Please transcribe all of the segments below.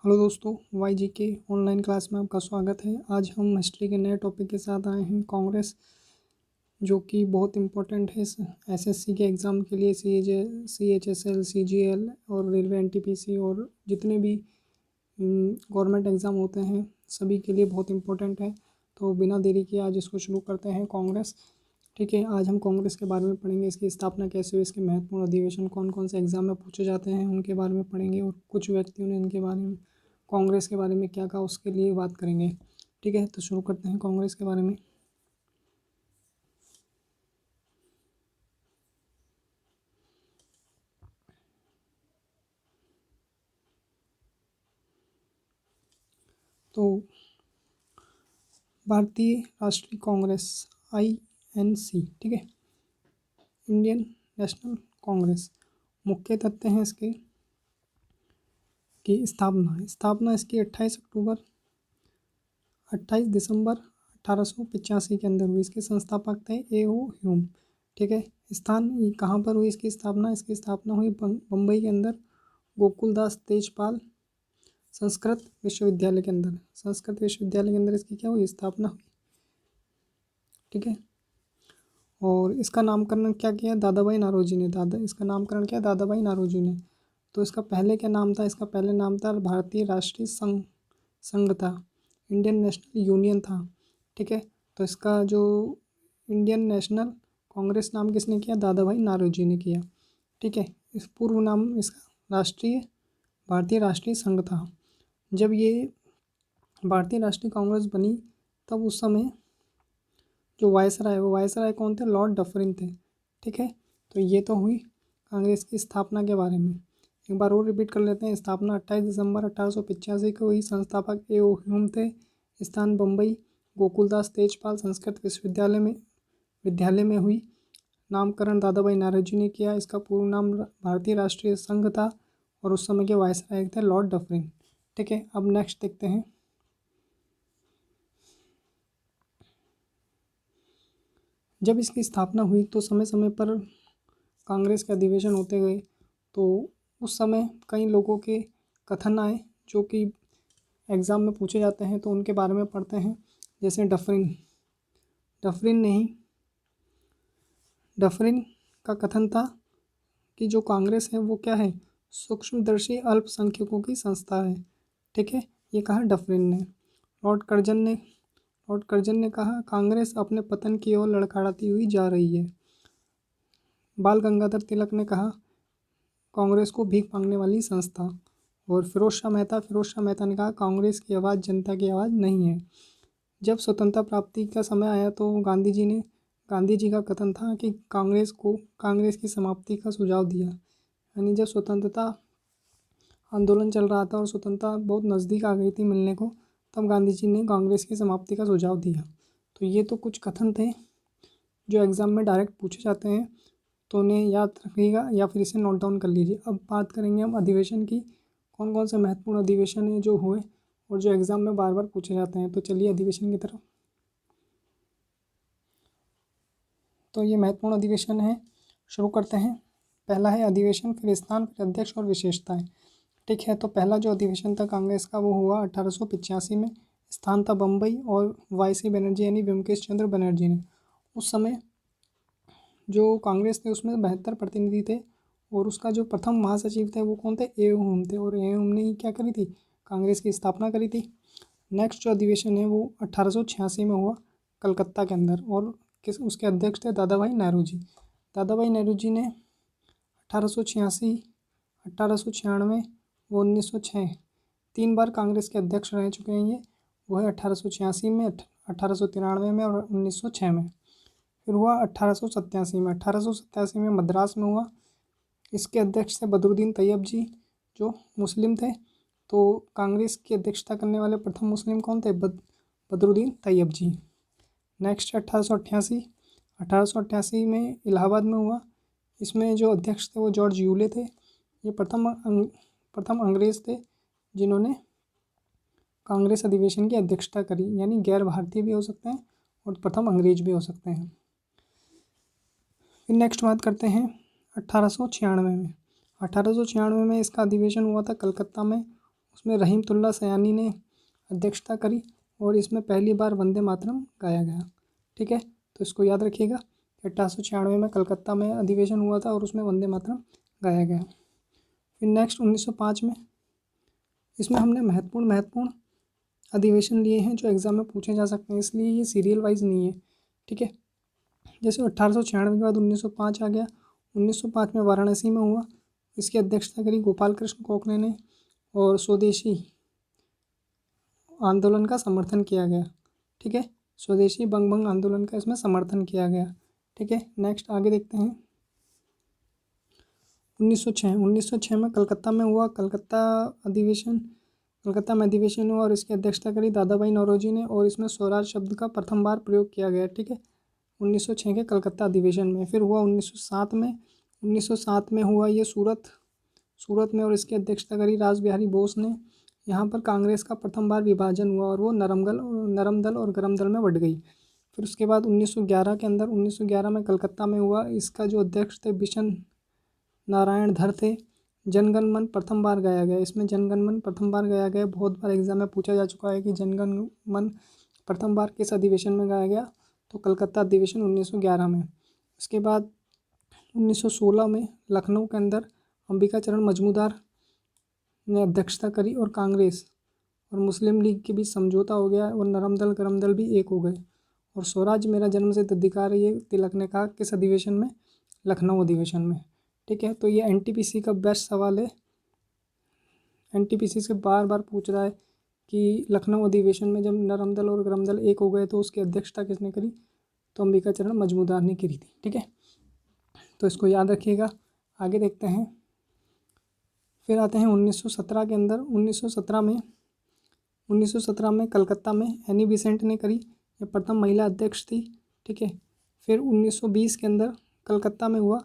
Hello दोस्तों, Y जी के online class में आपका स्वागत है। आज हम हिस्ट्री के नए टॉपिक के साथ आए हैं, कांग्रेस, जो कि बहुत इम्पोर्टेंट है एसएससी के एग्ज़ाम के लिए। सीएचएसएल, सीजीएल और रेलवे एनटीपीसी और जितने भी गवर्नमेंट एग्ज़ाम होते हैं सभी के लिए बहुत इम्पोर्टेंट है। तो बिना देरी के आज इसको शुरू करते हैं, कांग्रेस। ठीक है, आज हम कांग्रेस के बारे में पढ़ेंगे, इसकी स्थापना कैसे हुई, इसके महत्वपूर्ण अधिवेशन कौन कौन से एग्ज़ाम में पूछे जाते हैं उनके बारे में पढ़ेंगे, और कुछ व्यक्तियों ने इनके बारे में, कांग्रेस के बारे में क्या कहा उसके लिए बात करेंगे। ठीक है, तो शुरू करते हैं कांग्रेस के बारे में। तो भारतीय राष्ट्रीय कांग्रेस, INC, ठीक है, इंडियन नेशनल कांग्रेस, मुख्य तथ्य हैं इसके की स्थापना इसकी 28 दिसंबर 1885 के अंदर हुई। इसके संस्थापक थे A.O. ह्यूम। ठीक है, स्थान कहाँ पर हुई इसकी स्थापना? इसकी स्थापना हुई बम्बई के अंदर गोकुलदास तेजपाल संस्कृत विश्वविद्यालय के अंदर। संस्कृत विश्वविद्यालय के अंदर इसकी क्या हुई? स्थापना हुई। ठीक है, और इसका नामकरण क्या किया? दादा भाई नारोजी ने। इसका नामकरण क्या? दादा भाई नारोजी ने। तो इसका पहले क्या नाम था? इसका पहले नाम था भारतीय राष्ट्रीय संघ था, इंडियन नेशनल यूनियन था। ठीक है, तो इसका जो इंडियन नेशनल कांग्रेस नाम किसने किया? दादा भाई नारोजी ने किया। ठीक है, इस पूर्व नाम इसका भारतीय राष्ट्रीय संघ था। जब ये भारतीय राष्ट्रीय कांग्रेस बनी तब उस समय जो वायसराय, वो वायसराय कौन थे? लॉर्ड डफरिन थे। ठीक है, तो ये तो हुई कांग्रेस की स्थापना के बारे में। एक बार और रिपीट कर लेते हैं। स्थापना 28 दिसंबर 1885 को हुई। संस्थापक A.O. ह्यूम थे। स्थान बम्बई गोकुलदास तेजपाल संस्कृत विद्यालय में हुई। नामकरण दादा भाई नारोजी ने किया। इसका पूर्ण नाम भारतीय राष्ट्रीय संघ था और उस समय के वायसराय थे लॉर्ड डफरिन। ठीक है, अब नेक्स्ट देखते हैं। जब इसकी स्थापना हुई तो समय समय पर कांग्रेस के अधिवेशन होते गए। तो उस समय कई लोगों के कथन आए जो कि एग्ज़ाम में पूछे जाते हैं, तो उनके बारे में पढ़ते हैं। जैसे डफरिन का कथन था कि जो कांग्रेस है वो क्या है? सूक्ष्मदर्शी अल्पसंख्यकों की संस्था है। ठीक है, ये कहा डफरिन ने। लॉर्ड कर्जन ने कहा कांग्रेस अपने पतन की ओर लड़खड़ाती हुई जा रही है। बाल गंगाधर तिलक ने कहा कांग्रेस को भीख मांगने वाली संस्था। और फिरोज शाह मेहता ने कहा कांग्रेस की आवाज़ जनता की आवाज़ नहीं है। जब स्वतंत्रता प्राप्ति का समय आया तो गांधी जी का कथन था कि कांग्रेस की समाप्ति का सुझाव दिया। यानी जब स्वतंत्रता आंदोलन चल रहा था और स्वतंत्रता बहुत नज़दीक आ गई थी मिलने को, तब गांधी जी ने कांग्रेस की समाप्ति का सुझाव दिया। तो ये तो कुछ कथन थे जो एग्ज़ाम में डायरेक्ट पूछे जाते हैं, तो उन्हें याद रखिएगा या फिर इसे नोट डाउन कर लीजिए। अब बात करेंगे हम अधिवेशन की, कौन कौन से महत्वपूर्ण अधिवेशन हैं जो हुए और जो एग्ज़ाम में बार बार पूछे जाते हैं। तो चलिए अधिवेशन की तरफ। तो ये महत्वपूर्ण अधिवेशन है, शुरू करते हैं। पहला है अधिवेशन, फिर स्थान, फिर अध्यक्ष और विशेषताएं। ठीक है, तो पहला जो अधिवेशन था कांग्रेस का वो हुआ 1885 में। स्थान था बम्बई और वाई.सी. बनर्जी यानी ब्योमकेश चंद्र बनर्जी ने। उस समय जो कांग्रेस थे उसमें 72 प्रतिनिधि थे और उसका जो प्रथम महासचिव थे वो कौन थे? A.O. ह्यूम थे। और A.O. ह्यूम ने ही क्या करी थी? कांग्रेस की स्थापना करी थी। नेक्स्ट जो अधिवेशन है वो 1886 में हुआ कलकत्ता के अंदर, और उसके अध्यक्ष थे दादा भाई नेहरू जी ने 1886, 1896 व 1906 3 बार कांग्रेस के अध्यक्ष रह चुके हैं। ये वो है 1886 में, 1893 में और 1906 में। फिर हुआ 1887 में मद्रास में हुआ। इसके अध्यक्ष थे बदरुद्दीन तैयब जी, जो मुस्लिम थे। तो कांग्रेस की अध्यक्षता करने वाले प्रथम मुस्लिम कौन थे? बदरुद्दीन तैयब जी। नेक्स्ट 1888 में इलाहाबाद में हुआ। इसमें जो अध्यक्ष थे वो जॉर्ज यूले थे। ये प्रथम अंग्रेज़ थे जिन्होंने कांग्रेस अधिवेशन की अध्यक्षता करी, यानी गैर भारतीय भी हो सकते हैं और प्रथम अंग्रेज भी हो सकते हैं। फिर नेक्स्ट बात करते हैं 1896 में। 1896 में इसका अधिवेशन हुआ था कलकत्ता में उसमें रहीमतुल्लाह सयानी ने अध्यक्षता करी और इसमें पहली बार वंदे मातरम गाया गया। ठीक है, तो इसको याद रखिएगा। 1896 में कलकत्ता में अधिवेशन हुआ था और उसमें वंदे मातरम गाया गया। फिर नेक्स्ट 1905 में, इसमें हमने महत्वपूर्ण अधिवेशन लिए हैं जो एग्ज़ाम में पूछे जा सकते हैं, इसलिए ये सीरियल वाइज नहीं है। ठीक है, जैसे 1896 के बाद 1905 आ गया। 1905 में वाराणसी में हुआ, इसकी अध्यक्षता करी गोपाल कृष्ण गोखले ने और स्वदेशी आंदोलन का समर्थन किया गया। ठीक है, स्वदेशी बंग आंदोलन का इसमें समर्थन किया गया। ठीक है, नेक्स्ट आगे देखते हैं। 1906 में कलकत्ता में हुआ, कलकत्ता में अधिवेशन हुआ और इसकी अध्यक्षता करी दादा भाई नौरोजी ने और इसमें स्वराज शब्द का प्रथम बार प्रयोग किया गया। ठीक है, 1906 के कलकत्ता अधिवेशन में। फिर हुआ 1907 में हुआ ये सूरत में और इसकी अध्यक्षता करी रास बिहारी बोस ने। यहाँ पर कांग्रेस का प्रथम बार विभाजन हुआ और वो नरम दल और गरम दल में बट गई। फिर उसके बाद 1911 में कलकत्ता में हुआ, इसका जो अध्यक्ष थे बिशन नारायण धर थे। जनगण मन प्रथम बार गाया गया, इसमें जनगण मन प्रथम बार गाया गया। बहुत बार एग्जाम में पूछा जा चुका है कि जनगण मन प्रथम बार किस अधिवेशन में गाया गया, तो कलकत्ता अधिवेशन 1911 में। उसके बाद 1916 में लखनऊ के अंदर अंबिका चरण मजूमदार ने अध्यक्षता करी और कांग्रेस और मुस्लिम लीग के बीच समझौता हो गया और नरम दल गरम दल भी एक हो गए और स्वराज मेरा जन्मसिद्ध अधिकार है, ये तिलक ने कहा किस अधिवेशन में, लखनऊ अधिवेशन में। ठीक है, तो ये एनटीपीसी का बेस्ट सवाल है। एनटीपीसी से बार बार पूछ रहा है कि लखनऊ अधिवेशन में जब नरम दल और गरम दल एक हो गए तो उसकी अध्यक्षता किसने करी, तो अंबिका चरण मजूमदार ने करी थी। ठीक है, तो इसको याद रखिएगा। आगे देखते हैं। फिर आते हैं 1917 के अंदर। 1917 में कलकत्ता में एनी बेसेंट ने करी, ये प्रथम महिला अध्यक्ष थी। ठीक है, फिर 1920 के अंदर कलकत्ता में हुआ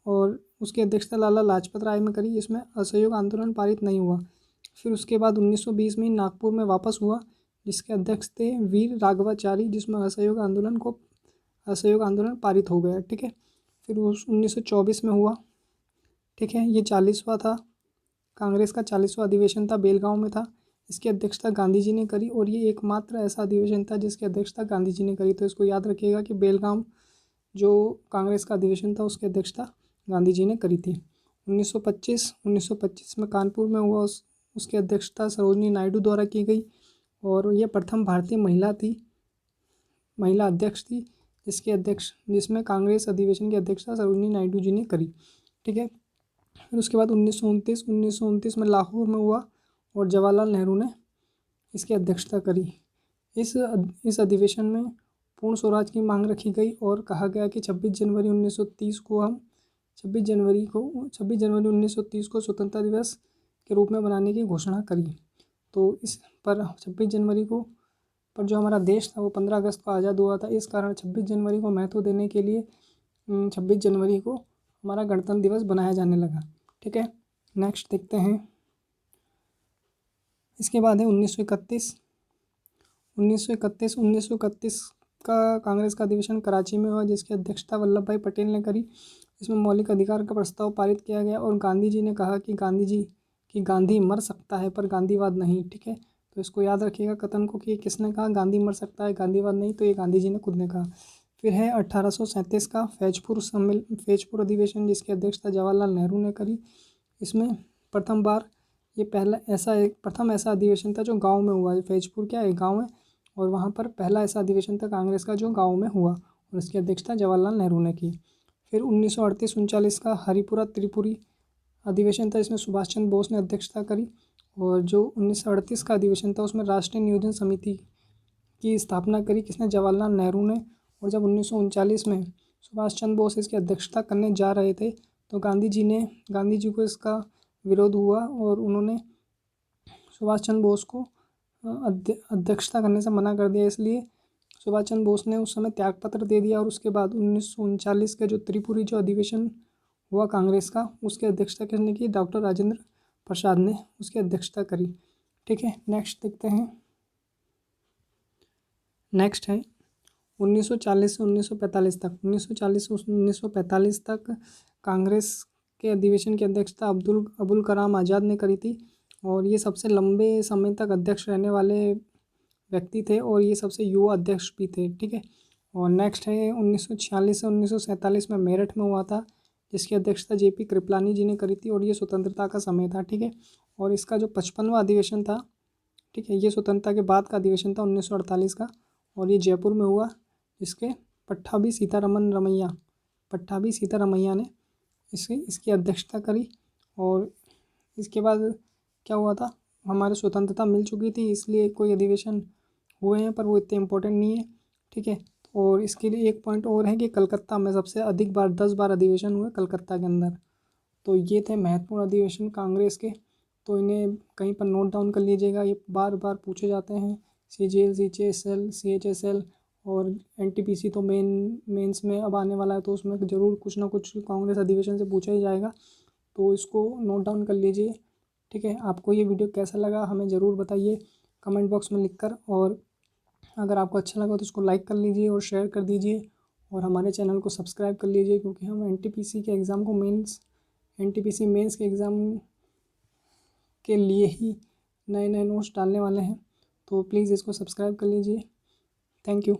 और उसकी अध्यक्षता लाला लाजपत राय में करी, इसमें असहयोग आंदोलन पारित नहीं हुआ। फिर उसके बाद 1920 में नागपुर में वापस हुआ, जिसके अध्यक्ष थे वीर राघवाचारी, जिसमें असहयोग आंदोलन पारित हो गया। ठीक है, फिर 1924 में हुआ। ठीक है, ये 40वां था, कांग्रेस का 40वां अधिवेशन था, बेलगांव में था। इसकी अध्यक्षता गांधी जी ने करी और ये एकमात्र ऐसा अधिवेशन था जिसकी अध्यक्षता गांधी जी ने करी। तो इसको याद रखिएगा कि बेलगांव जो कांग्रेस का अधिवेशन था उसकी अध्यक्षता गांधी जी ने करी थी। 1925 में कानपुर में हुआ, उसकी अध्यक्षता सरोजनी नायडू द्वारा की गई और ये प्रथम भारतीय महिला अध्यक्ष थी जिसमें कांग्रेस अधिवेशन की अध्यक्षता सरोजनी नायडू जी ने करी। ठीक है, फिर उसके बाद 1929 में लाहौर में हुआ और जवाहरलाल नेहरू ने इसकी अध्यक्षता करी। इस अधिवेशन में पूर्ण स्वराज की मांग रखी गई और कहा गया कि 26 जनवरी 1930 को स्वतंत्रता दिवस के रूप में मनाने की घोषणा करी। तो इस पर 26 जनवरी को पर जो हमारा देश था वो 15 अगस्त को आज़ाद हुआ था। इस कारण 26 जनवरी को महत्व देने के लिए 26 जनवरी को हमारा गणतंत्र दिवस बनाया जाने लगा। ठीक है, नेक्स्ट देखते हैं। इसके बाद है 1931 का कांग्रेस का अधिवेशन कराची में हुआ, जिसकी अध्यक्षता वल्लभ भाई पटेल ने करी। इसमें मौलिक अधिकार का प्रस्ताव पारित किया गया और गांधी जी ने कहा कि गांधी मर सकता है पर गांधीवाद नहीं। ठीक है, तो इसको याद रखिएगा कथन को कि किसने कहा गांधी मर सकता है गांधीवाद नहीं, तो ये गांधी जी ने खुद ने कहा। फिर है 1837 का फैजपुर अधिवेशन, जिसकी अध्यक्षता जवाहरलाल नेहरू ने करी। इसमें प्रथम ऐसा अधिवेशन था जो गांव में हुआ है। फैजपुर क्या है, गांव है, और वहां पर पहला ऐसा अधिवेशन था कांग्रेस का जो गांव में हुआ और इसकी अध्यक्षता जवाहरलाल नेहरू ने की। फिर 1938-39 का हरिपुरा त्रिपुरी अधिवेशन था, इसमें सुभाष चंद्र बोस ने अध्यक्षता करी और जो 1938 का अधिवेशन था उसमें राष्ट्रीय नियोजन समिति की स्थापना करी, किसने, जवाहरलाल नेहरू ने। और जब 1939 में सुभाष चंद्र बोस इसकी अध्यक्षता करने जा रहे थे तो गांधी जी को इसका विरोध हुआ और उन्होंने सुभाष चंद्र बोस को अध्यक्षता करने से मना कर दिया। इसलिए सुभाष चंद्र बोस ने उस समय त्यागपत्र दे दिया और उसके बाद 1939 के जो त्रिपुरी जो अधिवेशन हुआ कांग्रेस का, उसकी अध्यक्षता किसने की, डॉक्टर राजेंद्र प्रसाद ने उसकी अध्यक्षता करी। ठीक है, नेक्स्ट देखते हैं। नेक्स्ट है 1940 से 1945 तक। 1940 से 1945 तक कांग्रेस के अधिवेशन की अध्यक्षता अबुल कलाम आज़ाद ने करी थी और ये सबसे लंबे समय तक अध्यक्ष रहने वाले व्यक्ति थे और ये सबसे युवा अध्यक्ष भी थे। ठीक है। और नेक्स्ट है 1946 से 1947 में मेरठ में हुआ था, जिसकी अध्यक्षता जेपी कृपलानी जी ने करी थी और ये स्वतंत्रता का समय था। ठीक है। और इसका जो 55वां अधिवेशन था, ठीक है, ये स्वतंत्रता के बाद का अधिवेशन था 1948 का, और ये जयपुर में हुआ। इसके पट्टाभी सीतारमैया ने इसकी अध्यक्षता करी। और इसके बाद क्या हुआ था, हमारे स्वतंत्रता मिल चुकी थी, इसलिए कोई अधिवेशन हुए हैं पर वो इतने इम्पोर्टेंट नहीं है। ठीक है। और इसके लिए एक पॉइंट और है कि कलकत्ता में सबसे अधिक बार 10 बार अधिवेशन हुए कलकत्ता के अंदर। तो ये थे महत्वपूर्ण अधिवेशन कांग्रेस के, तो इन्हें कहीं पर नोट डाउन कर लीजिएगा, ये बार बार पूछे जाते हैं। CGL, CHSL, CHSL और NTPC तो मेंस में अब आने वाला है, तो उसमें ज़रूर कुछ ना कुछ कांग्रेस अधिवेशन से पूछा ही जाएगा, तो इसको नोट डाउन कर लीजिए। ठीक है। आपको ये वीडियो कैसा लगा हमें ज़रूर बताइए कमेंट बॉक्स में लिखकर, और अगर आपको अच्छा लगा तो उसको लाइक कर लीजिए और शेयर कर दीजिए, और हमारे चैनल को सब्सक्राइब कर लीजिए, क्योंकि हम NTPC के एग्ज़ाम को NTPC मेंस के एग्ज़ाम के लिए ही नए नए नोट्स डालने वाले हैं, तो प्लीज़ इसको सब्सक्राइब कर लीजिए। Thank you.